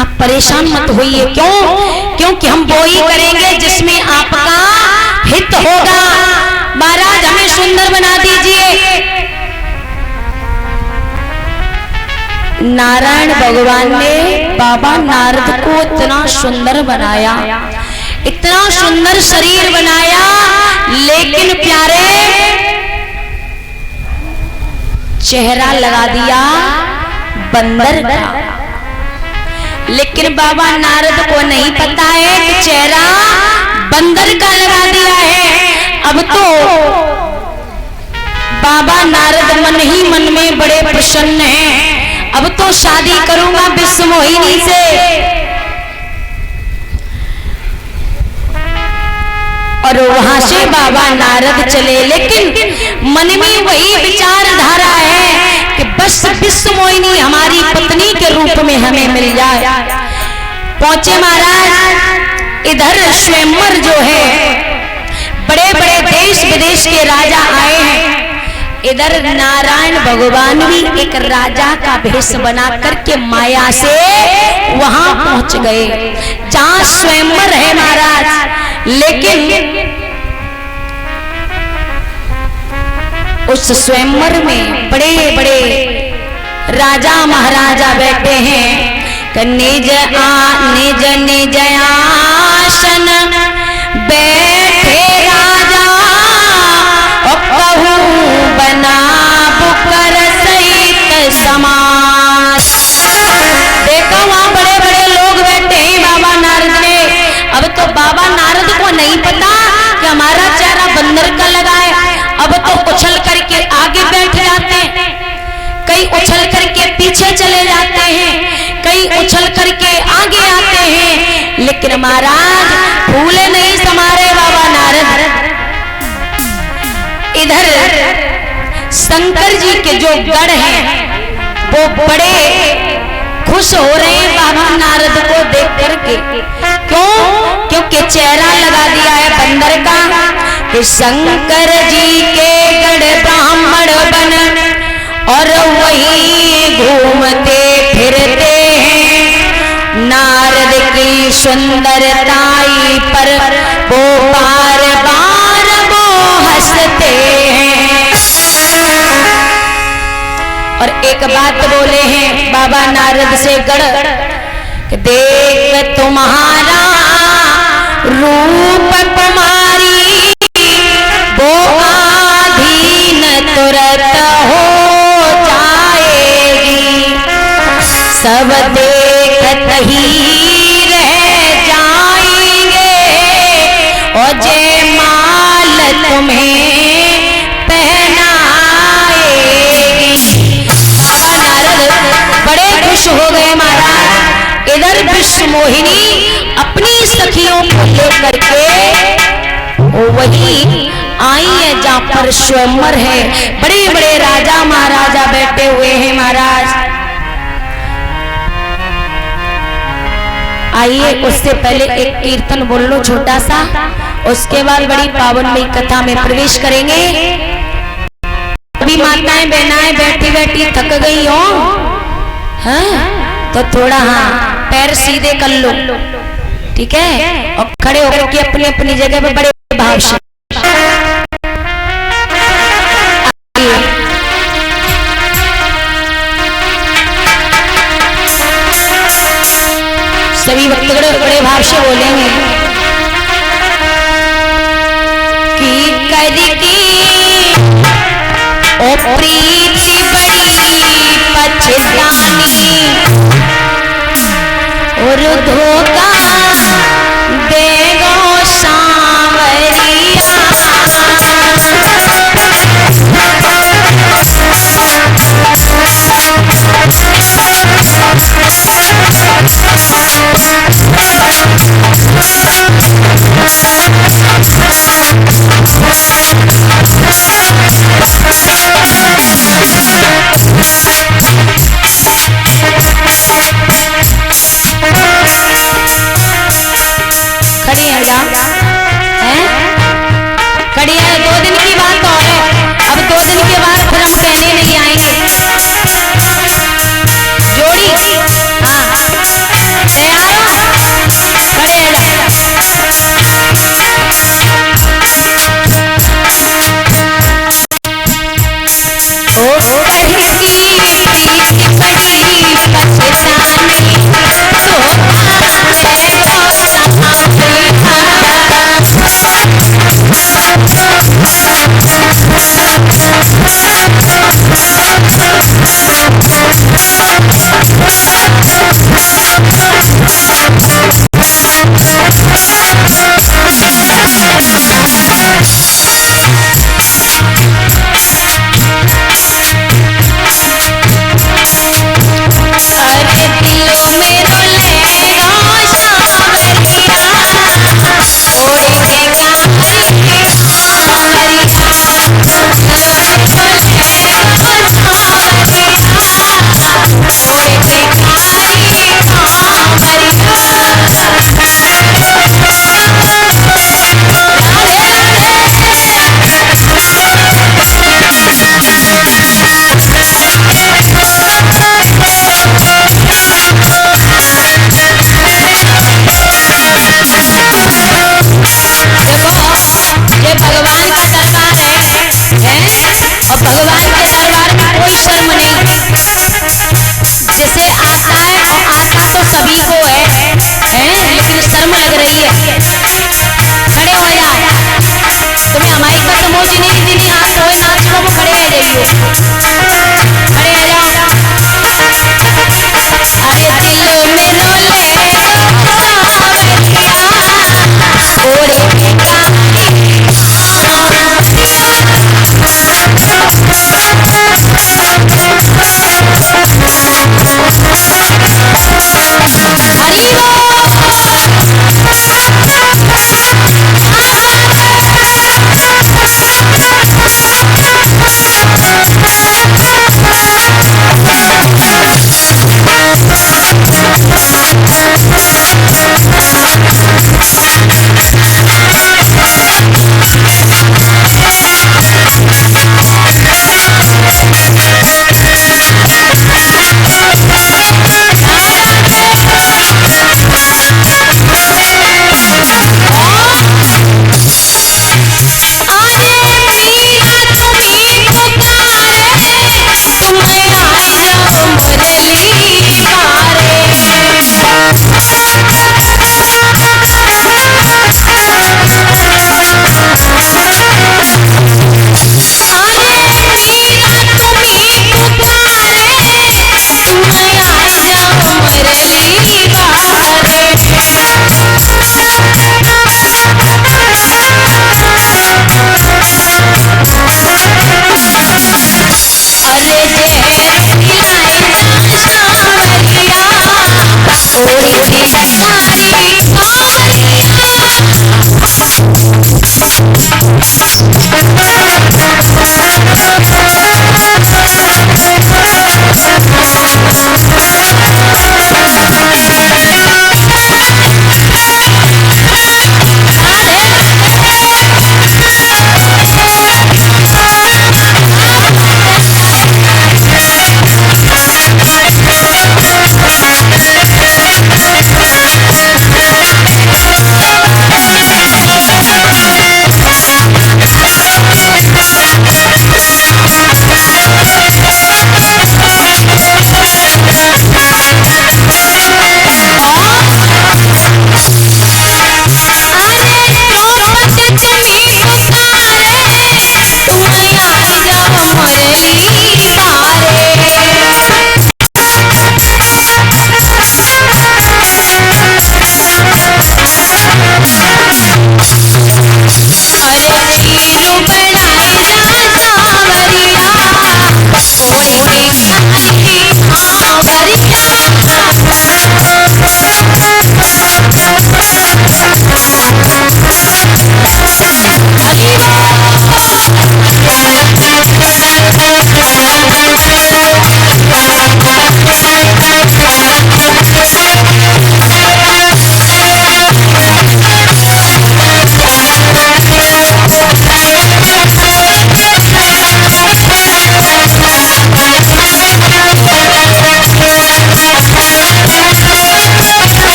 आप परेशान मत होइए। क्यों? क्योंकि हम वो ही करेंगे जिसमें आपका हित होगा। महाराज हमें सुंदर बना दीजिए। नारायण भगवान ने बाबा नारद को इतना सुंदर बनाया, इतना सुंदर शरीर बनाया, लेकिन प्यारे चेहरा लगा दिया बंदर का। लेकिन बाबा नारद को नहीं पता है कि चेहरा बंदर का लगा दिया है। अब तो बाबा नारद मन ही मन में बड़े प्रसन्न हैं। अब तो शादी करूंगा विश्व मोहिनी से। और वहां से बाबा नारद चले, लेकिन मन में वही विचारधारा है कि बस विश्व मोहिनी हमारी पत्नी के रूप में हमें मिल जाए। पहुंचे महाराज, इधर स्वयंवर जो है, बड़े बड़े देश विदेश के राजा आए हैं। इधर नारायण भगवान भी एक राजा का भेष बना करके माया से वहां पहुंच गए जहां स्वयंवर है महाराज। लेकिन उस स्वयंवर में बड़े बड़े राजा महाराजा बैठे हैं। निज निज आसन बैठे राजा और कहूं बना बुकर सहित समास। देखो वहां बड़े बड़े लोग बैठे हैं बाबा नारद ने। अब तो बाबा नारद को नहीं पता कि हमारा चेहरा बंदर का लगा है। अब तो उछल करके आगे बैठ जाते हैं, कई उछल करके पीछे चले जाते हैं, कई उछल करके आगे आते हैं। लेकिन महाराज फूले नहीं समारे बाबा नारद। इधर शंकर जी के जो गढ़ हैं वो बड़े खुश हो रहे हैं बाबा नारद को देख करके। क्यों? क्योंकि चेहरा लगा दिया है बंदर का। कि शंकर जी के गढ़ ब्राह्मण बन और वही घूमते फिरते हैं। नारद की सुंदरताई पर वो बार बार वो हंसते हैं। और एक बात बोले हैं बाबा नारद से गढ़, देख तुम्हारा रूप तुम्हारी वो आधीन तुरंत हो जाएगी। सब देखत ही रह जाएंगे और जयमाल तुम्हें बड़े खुश हो गए महाराज। इधर विश्व मोहिनी अपनी सखियों को लेकर के वही आई है जहां पर स्वयंवर है। बड़े बड़े राजा महाराजा बैठे हुए हैं महाराज। आइए उससे पहले एक कीर्तन बोल लो छोटा सा, उसके बाद बड़ी पावनमयी कथा में प्रवेश करेंगे। अभी माताएं बहनाएं बैठी बैठी थक गई हो, हाँ? तो थोड़ा पैर सीधे कर लो, ठीक है? और खड़े होकर के अपनी अपनी जगह पे बड़े भाव से सभी भक्तगण बड़े भाव से बोलेंगे कि कदी ओ प्रीति बड़ी पछतानी और धोखा देगो सांवरिया। जिन्हें जिन्हें हाथ धोए नाच को वो खड़े रह जाइए, खड़े रह जाओ। अरे दिलों में रोले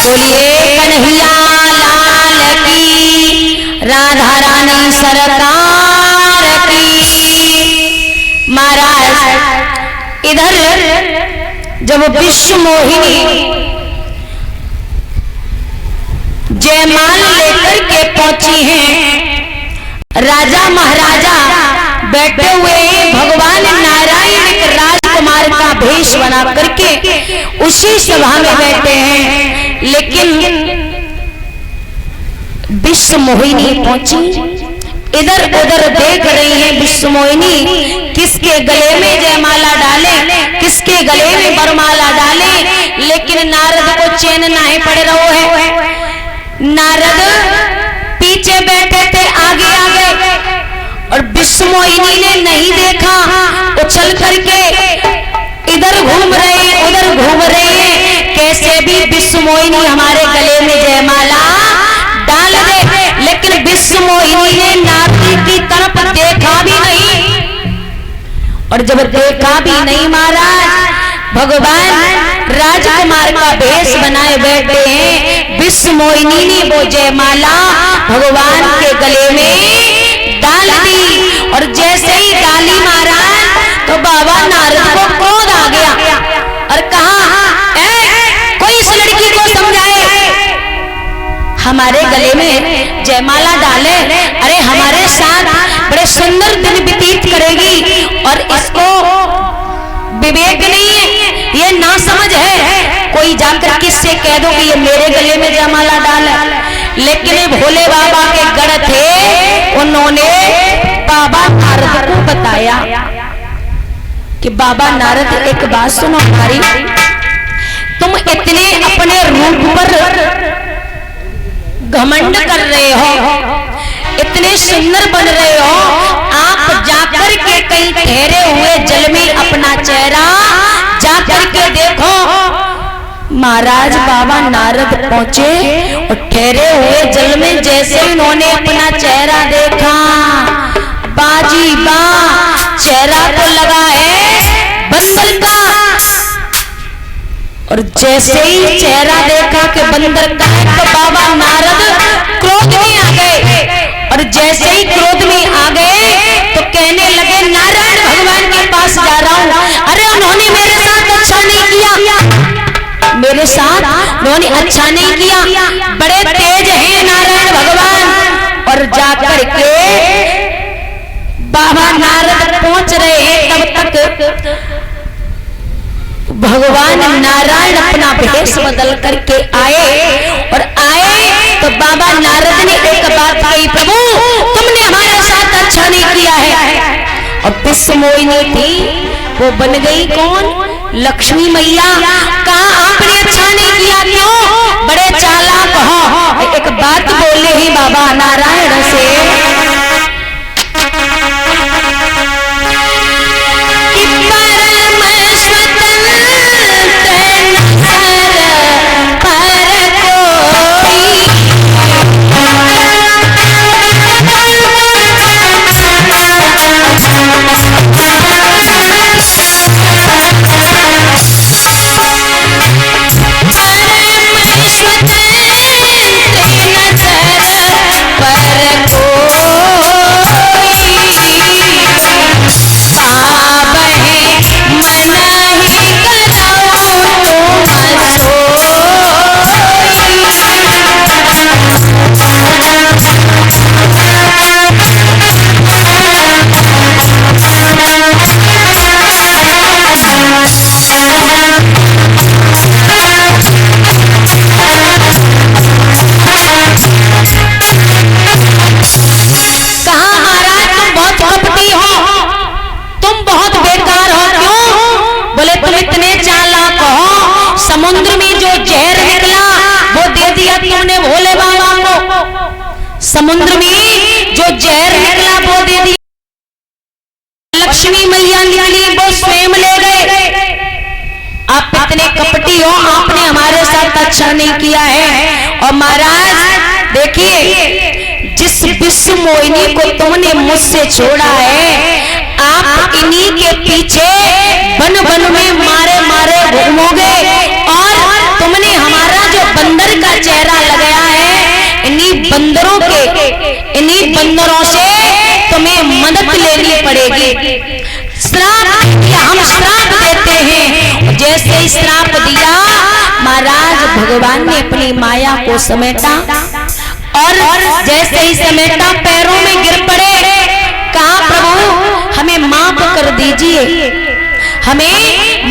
बोलिए कन्हैया लाल की, राधा रानी सरकार की। महाराज इधर जब विश्व मोहिनी जयमाल लेकर के पहुंची हैं, राजा महाराजा बैठे हुए भगवान नारायण के राजकुमार का भेष बना करके उसी सभा में बैठे हैं। लेकिन विश्व मोहिनी पहुंची, इधर उधर देख रही है विश्व मोहिनी, किसके गले में जयमाला डाले, किसके गले में वरमाला डाले। लेकिन नारद को चैन नहीं पड़ रहा है। नारद पीछे बैठे थे, आगे आ गए और विश्व मोहिनी ने नहीं देखा, उछल करके इधर घूम रहे हैं उधर घूम रहे हैं। कैसे भी विश्व मोहिनी हमारे गले में जयमाला डाल दे। लेकिन विश्व मोहिनी ने नारद की तरफ देखा भी नहीं, और जब देखा भी नहीं महाराज, भगवान राजकुमार का भेष बनाए बैठे हैं। विश्व मोहिनी ने वो जयमाला भगवान के गले में डाल दी, और जैसे ही डाली महाराज तो बाबा नारद को क्रोध आ गया और कहा, कोई इस लड़की को समझाए, हमारे गले में जयमाला डाले, अरे हमारे साथ बड़े सुंदर दिन व्यतीत करेगी। और इसको विवेक नहीं है, ये ना समझ है, कोई जाकर किससे कह दो कि ये मेरे गले में जयमाला डाले। लेकिन भोले बाबा के गढ़ थे, उन्होंने बाबा नारद को बताया कि बाबा नारद एक बात सुनो हमारी, तुम इतने अपने रूप पर घमंड कर रहे हो, इतने सुंदर बन रहे हो, आप जाकर के कहीं ठहरे हुए जल में अपना चेहरा जाकर के देखो। महाराज बाबा नारद पहुंचे और ठहरे हुए जल में जैसे उन्होंने अपना चेहरा देखा, बाजी बा, चेहरा तो लगा है बंदर का। और जैसे ही चेहरा देखा कि बंदर का है, तो बाबा नारद क्रोध में आ गए। और जैसे ही क्रोध में आ गए तो कहने लगे, नारायण भगवान के पास जा रहा हूं। अरे उन्होंने मेरे साथ अच्छा नहीं किया, मेरे साथ उन्होंने अच्छा नहीं किया, बड़े तेज हैं नारायण भगवान। और जाकर के बाबा नारद पहुंच रहे हैं, तब तक भगवान नारायण अपना भेष बदल करके आए। और आए तो बाबा नारद ने एक बात कही, प्रभु तुमने हमारे साथ अच्छा नहीं किया है। और विश्व मोहिनी थी, वो बन गई कौन? लक्ष्मी मैया। कहा आपने अच्छा नहीं किया, क्यों? बड़े चालाक हो। एक बात बोले ही बाबा नारायण से, समुद्र में जो जहर निकला वो दे दिया तुमने भोले बाबा को। समुद्र में जो जहर निकला वो दे दिया, लक्ष्मी मैया निकली वो स्वयं ले गए। आप इतने कपटी हो, आपने हमारे साथ अच्छा नहीं किया है। और महाराज देखिए, जिस विश्व मोहिनी को तुमने मुझसे छोड़ा है, आप इन्हीं के पीछे बन बन में मारे मारे घूमोगे। और तुमने हमारा जो बंदर का चेहरा लगाया है, इन्हीं बंदरों से तुम्हें मदद लेनी पड़ेगी। श्राप या हम श्राप देते हैं। जैसे ही श्राप दिया, महाराज भगवान ने अपनी माया को समेटा और जैसे ही समेटा पैरों में गिर पड़े। कहा प्रभु हमें माफ कर दीजिए, हमें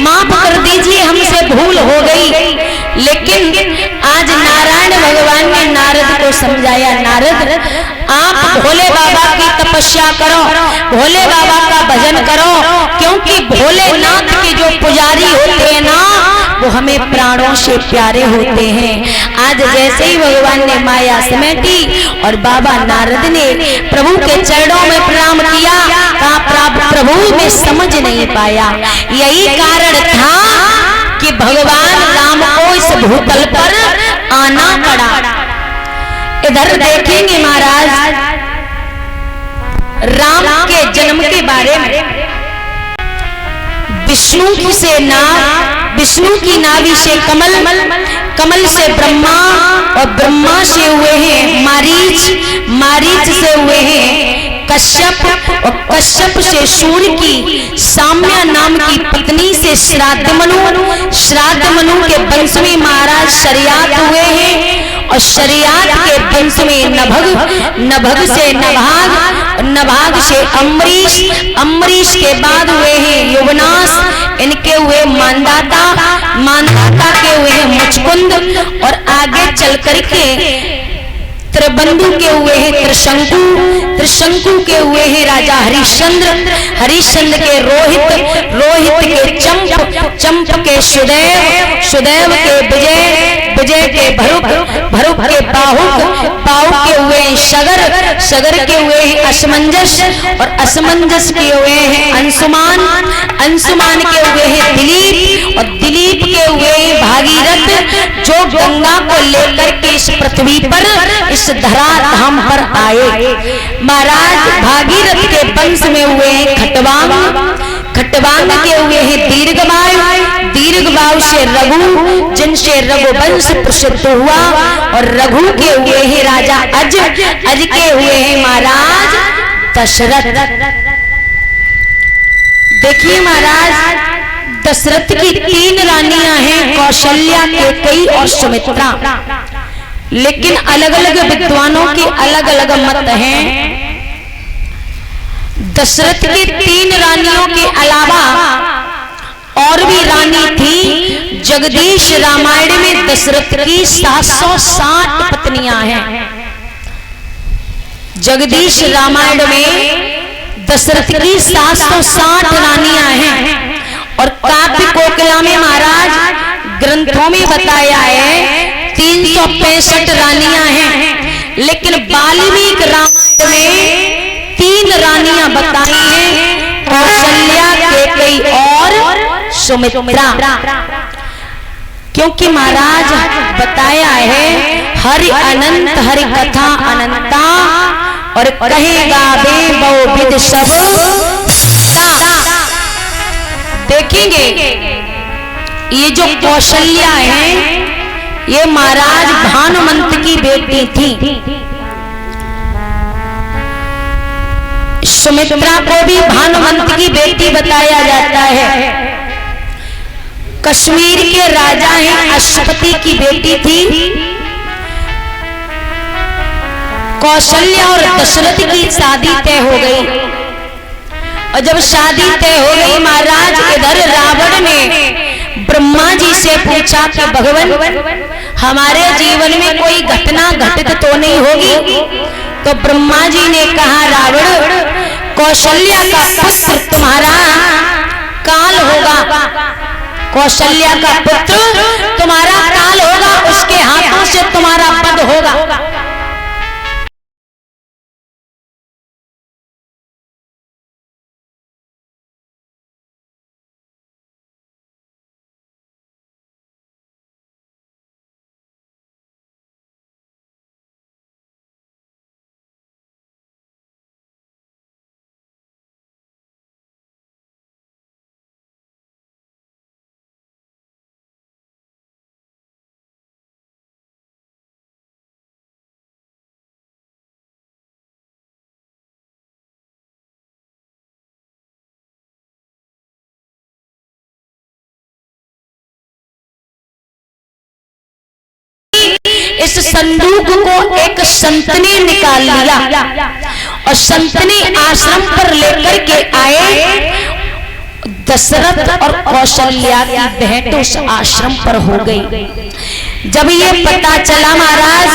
माफ कर दीजिए, हमसे भूल हो गई। लेकिन आज नारायण भगवान ने नारद को समझाया, नारद आप भोले बाबा की तपस्या करो, भोले बाबा का भजन करो, क्योंकि भोलेनाथ के जो पुजारी होते हैं ना, वो हमें प्राणों से प्यारे होते हैं। आज जैसे ही भगवान ने माया समेटी और बाबा नारद ने प्रभु के चरणों में प्रणाम किया, कहा प्रभु मैं समझ नहीं पाया, यही कारण था कि भगवान राम को इस भूतल पर आना पड़ा। इधर देखेंगे महाराज राम के जन्म के बारे में। विष्णु की नाभि से कमल, कमल से ब्रह्मा और ब्रह्मा से हुए हैं मारीच, मारीच से हुए हैं कश्यप और कश्यप से सूर्य की साम्या नाम की पत्नी से श्राद्ध मनु, श्राद्ध मनु के वंश में महाराज शरियात हुए हैं और शरियात के वंश में नभग, नभग से नभाग, नभाग से अम्बरीश, अम्बरीश के बाद हुए हैं युवनाश, इनके हुए मानदाता, मानदाता के हुए हैं मुचकुंद, और आगे चल करके त्रिबंधु के हुए हैं त्रिशंकु, त्रिशंकु के हुए हैं राजा हरिश्चंद्र, हरिश्चंद्र के रोहित, रोहित के चंप, चंप के सुदेव, सुदेव के विजय, विजय के भरुक, भरुक के बाहुक, बाहुक के हुए हैं सगर, सगर के हुए हैं असमंजस, और असमंजस के हुए हैं अंशुमान, अंशुमान के हुए हैं दिलीप, और दिलीप के हुए हैं भागीरथ, जो गंगा को लेकर के इस पृथ्वी पर, इस धरा धाम पर आए। महाराज भागीरथ के वंश में हुए हैं खटवांग, खटवांग के हुए हैं दीर्घवायु, दीर्घवायु से रघु, जिनसे रघुवंश प्रसिद्ध हुआ, और रघु के हुए हैं राजा अज, अज के हुए हैं महाराज दशरथ। देखिए महाराज दशरथ की 3 रानियां हैं, कौशल्या, कैकेयी और सुमित्रा, लेकिन अलग अलग विद्वानों के अलग अलग मत हैं। दशरथ की 3 रानियों के अलावा और भी रानी थी। जगदीश रामायण में दशरथ की 760 पत्नियां हैं। जगदीश रामायण में दशरथ की 760 रानियां हैं, और काव्य कोकिला में महाराज ग्रंथों में बताया है 365 रानियां हैं, लेकिन वाल्मीकि रामायण में 3 रानियां बताई हैं, कौशल्या, कैकेयी और सुमित्रा। क्योंकि महाराज बताया है हरि अनंत, हरि कथा अनंता, और कहेगा बे बहु विद सब। देखेंगे ये जो कौशल्या है, ये महाराज भानुमंत की बेटी थी। सुमित्रा को भी भानुमंत की बेटी बताया जाता है। कश्मीर के राजा हैं अश्वपति की बेटी थी। कौशल्या और दशरथ की शादी तय हो गई, और जब शादी तय हो गई महाराज, इधर रावण ने ब्रह्मा जी से पूछा कि भगवान हमारे जीवन में कोई घटना घटित तो नहीं होगी? तो ब्रह्मा जी ने कहा रावण, कौशल्या का पुत्र तुम्हारा काल होगा, कौशल्या का पुत्र तुम्हारा काल होगा, उसके हाथों से तुम्हारा वध होगा। इस संदूक को एक संत ने निकाल लिया, और संत ने आश्रम पर लेकर के आए। दशरथ और कौशल्या की भेंट उस आश्रम पर हो गई। जब ये पता चला महाराज,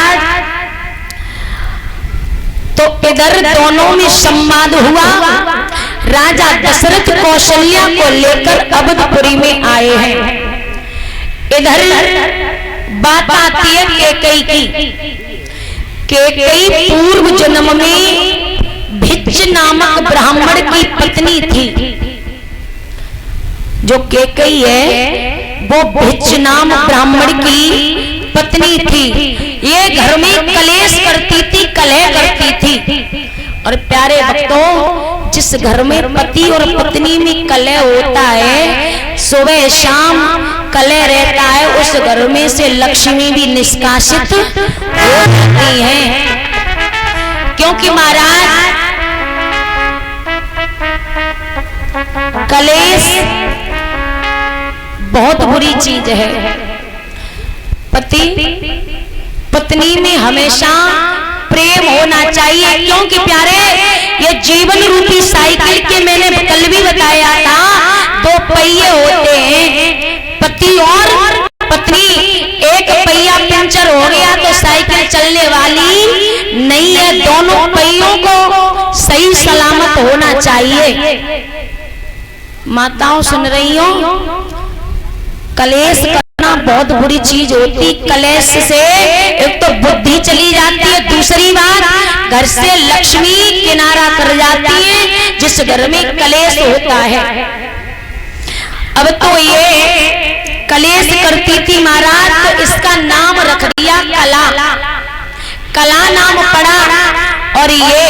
तो इधर दोनों में संवाद हुआ। राजा दशरथ कौशल्या को लेकर अवधपुरी में आए हैं। इधर बात आती है कैकेयी की। कैकेयी पूर्व जन्म में भिच्छ नामक ब्राह्मण की पत्नी थी। जो कैकेयी है वो भिच्छ नाम ब्राह्मण की पत्नी थी। ये घर में कलेश करती थी, कलह करती थी। और प्यारे भक्तों, जिस घर में पति और पत्नी में कलह होता है, सुबह शाम कलह रहता है, उस घर में से लक्ष्मी भी निष्कासित हो जाती है। क्योंकि महाराज कलेश बहुत बुरी चीज है। पति पत्नी में हमेशा प्रेम होना चाहिए, क्योंकि प्यारे ये जीवन रूपी साइकिल के मैंने कल भी बताया था, दो पहिए होते हैं, पति और पत्नी। एक पहिया पंचर हो गया तो साइकिल चलने वाली नहीं है, दोनों पहियों को सही सलामत होना चाहिए। माताओं सुन रही हो, कलेश करना बहुत बुरी चीज होती। कलेश से एक तो बुद्धि चली जाती है, दूसरी बात घर से लक्ष्मी किनारा कर जाती है, जिस घर में कलेश होता है। अब तो ये कलेश करती थी महाराज, तो इसका नाम रख दिया कला। कला नाम पड़ा और ये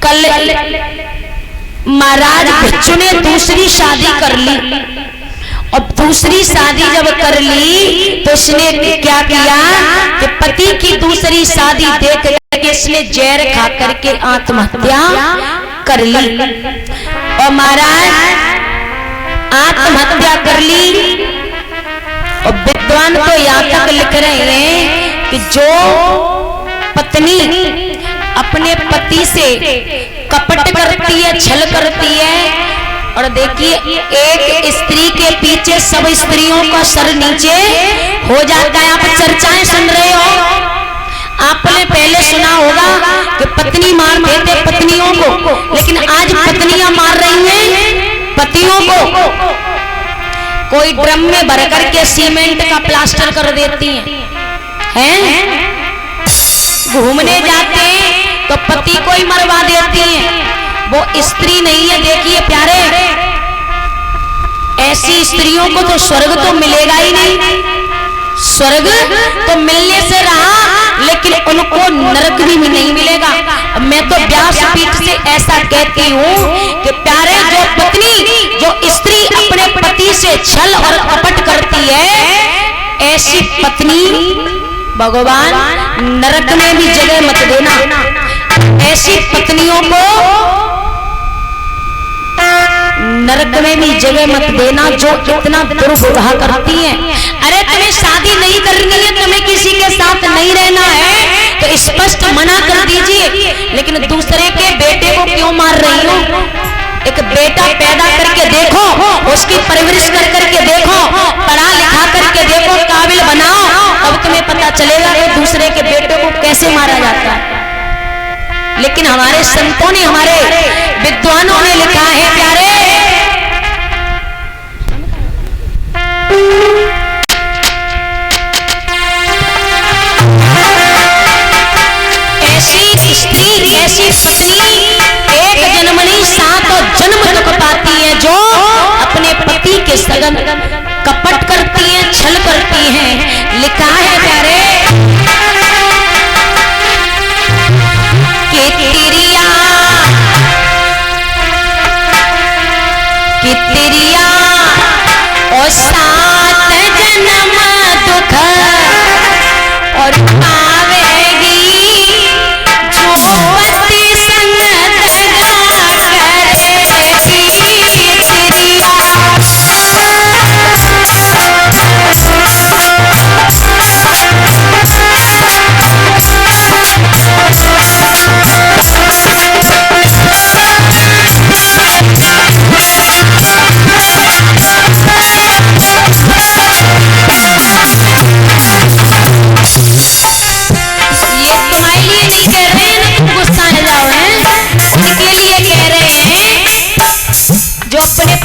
कल महाराज भिक्षु ने दूसरी शादी कर ली। और दूसरी शादी जब कर ली तो इसने क्या किया कि पति की दूसरी शादी देख करके इसने जहर खा करके आत्महत्या कर ली। और महाराज आत्महत्या कर ली। और विद्वान तो यहाँ तक लिख रहे हैं कि जो पत्नी अपने पति से कपट करती है, छल करती है, और देखिए एक स्त्री के पीछे सब स्त्रियों का सर नीचे हो जाता है। आप चर्चाएं सुन रहे हो, आपने पहले सुना होगा कि पत्नी मार देते पत्नियों को, लेकिन आज पत्नियां मार रही हैं पतियों को। कोई ड्रम में भर करके सीमेंट का प्लास्टर कर देती हैं, घूमने जाते हैं तो पति को ही मरवा देती हैं। वो स्त्री नहीं है। देखिए प्यारे, ऐसी स्त्रियों को तो स्वर्ग तो मिलेगा ही नहीं। स्वर्ग तो मिलने से रहा, लेकिन उनको नरक भी नहीं मिलेगा। मैं तो व्यासपीठ से ऐसा कहती हूँ कि प्यारे, जो पत्नी, जो स्त्री अपने पति से छल और कपट करती है, ऐसी पत्नी भगवान नरक में भी जगह मत देना। ऐसी पत्नियों को नरक में भी जगह मत देना जो इतना दुर्व्यवहार करती हैं। अरे तुम्हें शादी नहीं करनी है, तुम्हें किसी के साथ नहीं रहना है तो स्पष्ट मना कर दीजिए, लेकिन दूसरे के बेटे को क्यों मार रही हो? एक बेटा पैदा करके देखो, उसकी परवरिश कर करके देखो, पढ़ा लिखा करके देखो, काबिल बनाओ, अब तुम्हें पता चलेगा कि दूसरे के बेटे को कैसे मारा जाता है। लेकिन हमारे संतों ने, हमारे विद्वानों ने लिखा है प्यारे, ऐसी स्त्री, ऐसी पत्नी एक जन्मनी सातों जन्म दुख पाती है, जो अपने पति के सगन कपट करती हैं, छल करती हैं। लिखा है प्यारे कि तिरिया और सात जन्म दुख और पावेगी जो पति संग दगा करेगी। तिरिया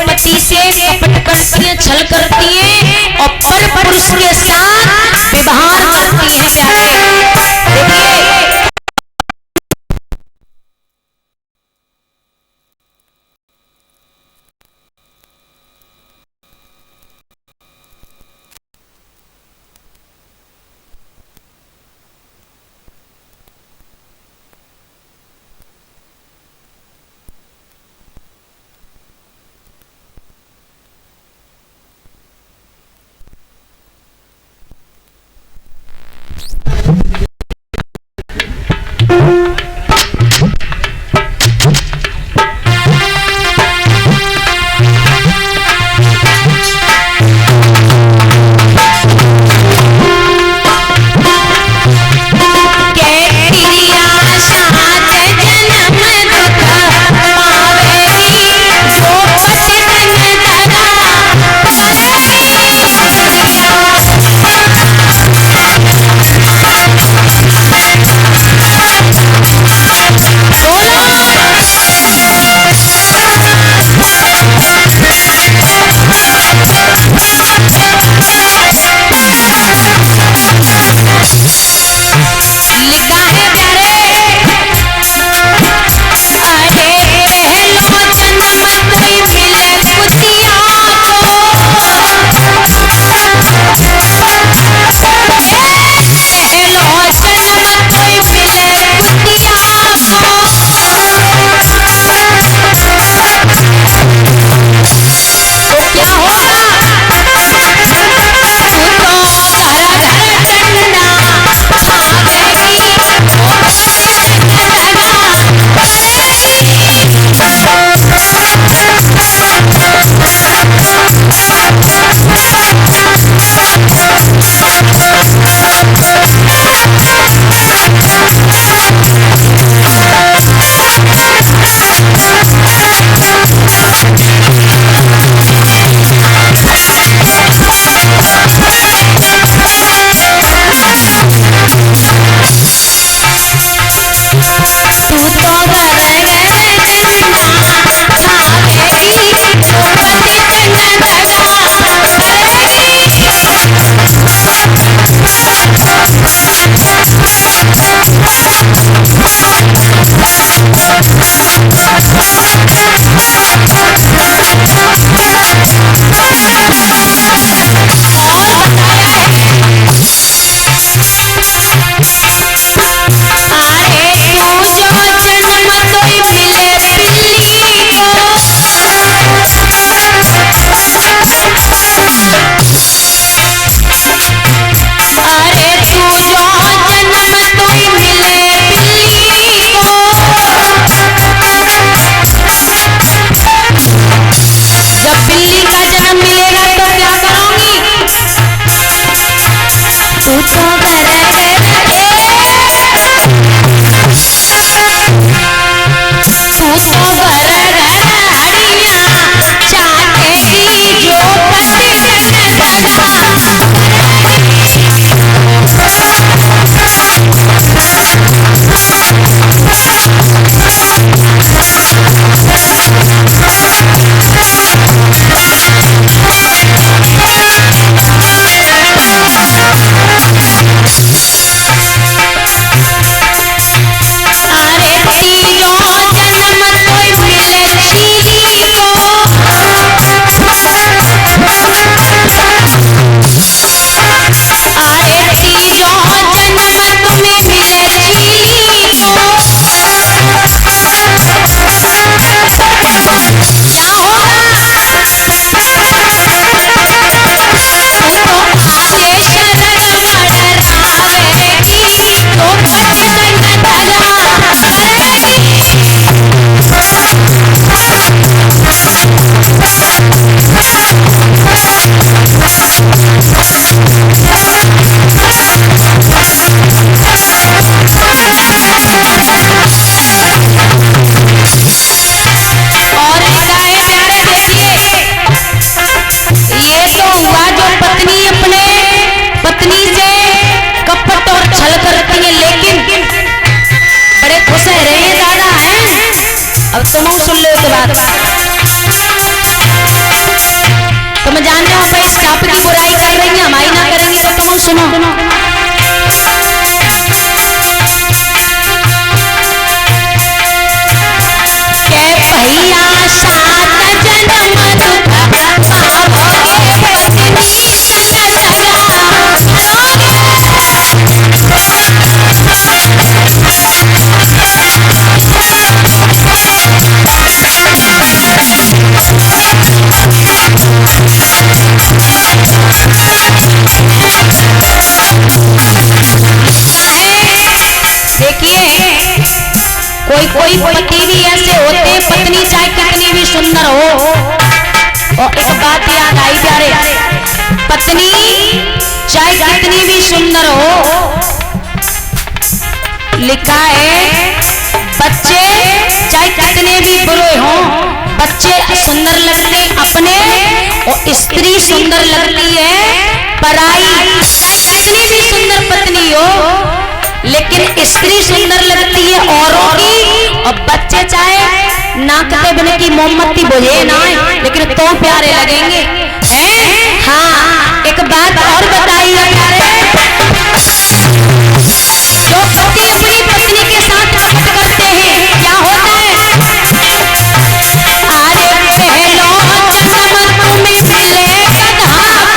पति से कपट करती हैं, छल करती हैं और पर पुरुष के साथ व्यवहार करती हैं प्यारे। देखिए सांप की बुराई कर रही है, हमारी ना करेंगी तो तुम सुनो। के भैया सात जन्म दुख पाओगे, पत्नी संग लगा करोगे। कोई कोई पति भी ऐसे होते, पत्नी चाहे कितनी भी सुंदर हो। और एक बात याद आई प्यारे, पत्नी चाहे कितनी भी सुंदर हो, लिखा है बच्चे चाहे कितने भी बुरे हो, बच्चे सुंदर लगते अपने और स्त्री सुंदर लगती है पराई। चाहे कितनी भी सुंदर पत्नी हो, लेकिन स्त्री सुंदर लगती है औरों की, और बच्चे चाहे नाक पे बने की मोमबत्ती बुझे ना, लेकिन तो प्यारे लगेंगे हैं। हाँ, एक बात और बताइए प्यारे, जो पति अपनी पत्नी के साथ कपट करते हैं क्या होता है? अरे पहलो जन्म तुम्हें मिले गधा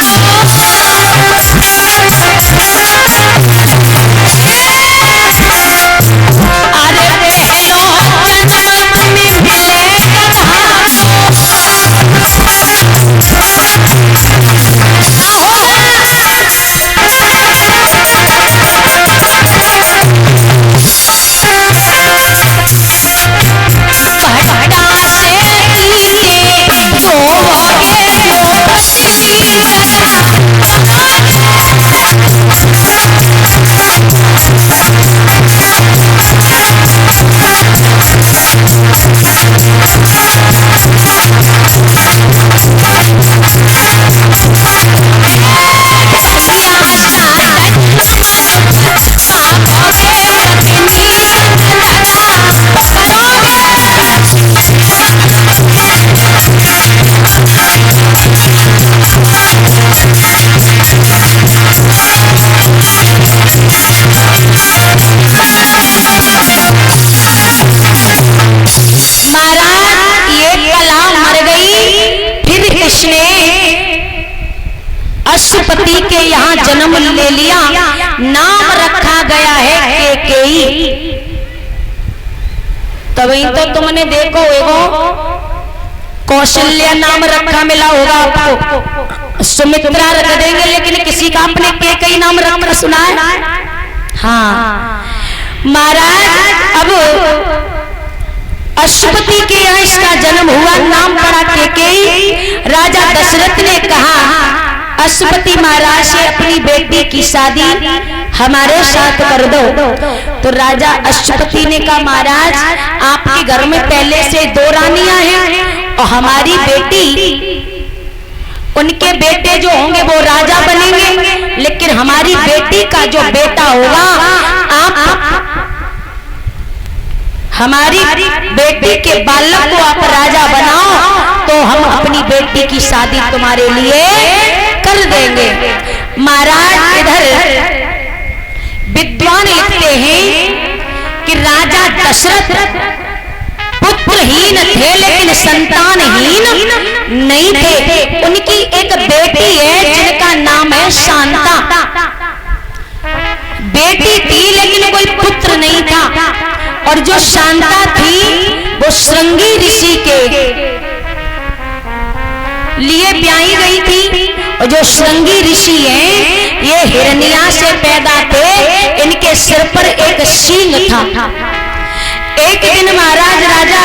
अश्वपति के यहाँ जन्म ले लिया, नाम रखा गया है केकेई। तभी तो तुमने देखो एगो कौशल्या नाम रखा मिला होगा आपको, सुमित्रा रख देंगे, लेकिन किसी का अपने केकेई नाम रखा सुना है? हाँ महाराज, अब अश्वपति के यहाँ इसका जन्म हुआ, नाम पड़ा केकेई। राजा दशरथ ने कहा अश्वपति महाराज से अपनी बेटी की शादी हमारे साथ कर दो। तो राजा अश्वपति ने कहा महाराज, आपके घर में पहले से 2 रानियां हैं और हमारी बेटी, उनके बेटे जो होंगे वो राजा बनेंगे, लेकिन हमारी बेटी का जो बेटा होगा, आप हमारी बेटी के बालक को आप राजा बनाओ, तो हम अपनी बेटी की शादी तुम्हारे लिए कर देंगे। महाराज इधर विद्वान लिखते हैं कि राजा दशरथ पुत्रहीन थे, लेकिन संतानहीन नहीं थे। उनकी एक बेटी है जिनका नाम है शांता। बेटी थी लेकिन कोई पुत्र नहीं था, और जो शांता थी वो श्रृंगी ऋषि के लिए ब्याही गई थी। और जो श्रृंगी ऋषि हैं ये हिरनिया से पैदा थे, इनके सिर पर एक सींग था। एक दिन महाराज राजा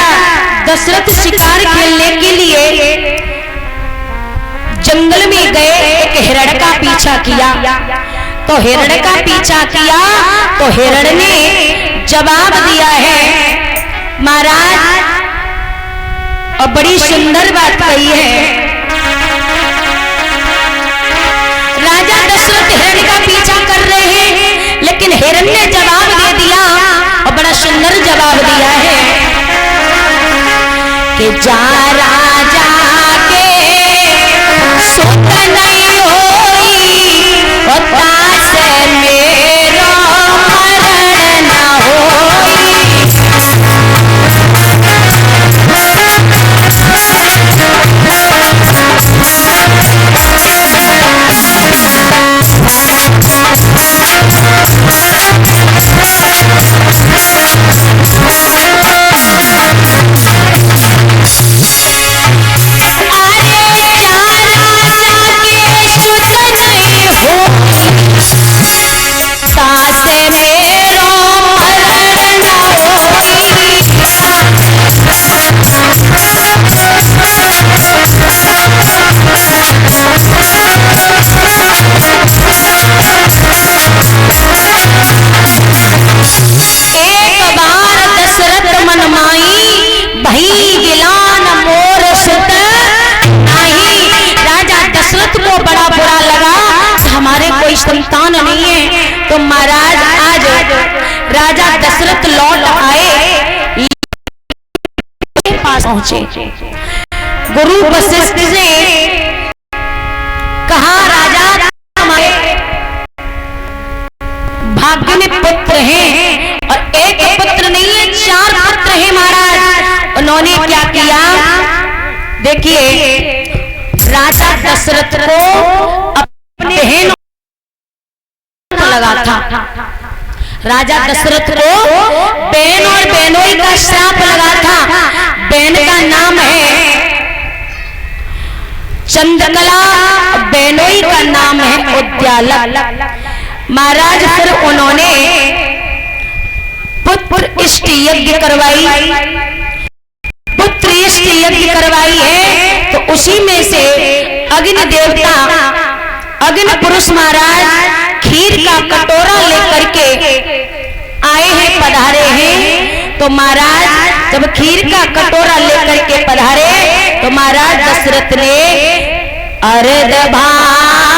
दशरथ शिकार खेलने के लिए जंगल में गए, एक हिरण का पीछा किया। तो हिरण का पीछा किया तो हिरण ने जवाब दिया है महाराज, और बड़ी सुंदर बात कही है। राजा दशरथ हिरण का पीछा कर रहे हैं, लेकिन हिरण ने जवाब दे दिया, और बड़ा सुंदर जवाब दिया है कि जा राजा के सुख नहीं बड़ा बुरा लगा, हमारे कोई संतान नहीं है। तो महाराज आज राजा दशरथ लौट आए, पास पहुंचे, गुरु वशिष्ठ से कहा राजा हमारे भाग्य में पुत्र हैं, और एक पुत्र नहीं है 4 पुत्र हैं महाराज। उन्होंने क्या किया देखिए, राजा दशरथ को अपने बहन लगा था, राजा दशरथ को बहन और बहनोई का श्राप लगा था। बहन का नाम है चंद्रकला, बहनोई का नाम है उद्यालक। महाराज फिर उन्होंने पुत्र इष्ट यज्ञ करवाई, पुत्र इष्ट यज्ञ करवाई है। तो उसी में से अग्नि देवता, अग्नि पुरुष महाराज खीर का कटोरा लेकर के आए हैं, पधारे हैं। तो महाराज जब खीर का कटोरा लेकर के पधारे, तो महाराज दशरथ ने अर्ध भाग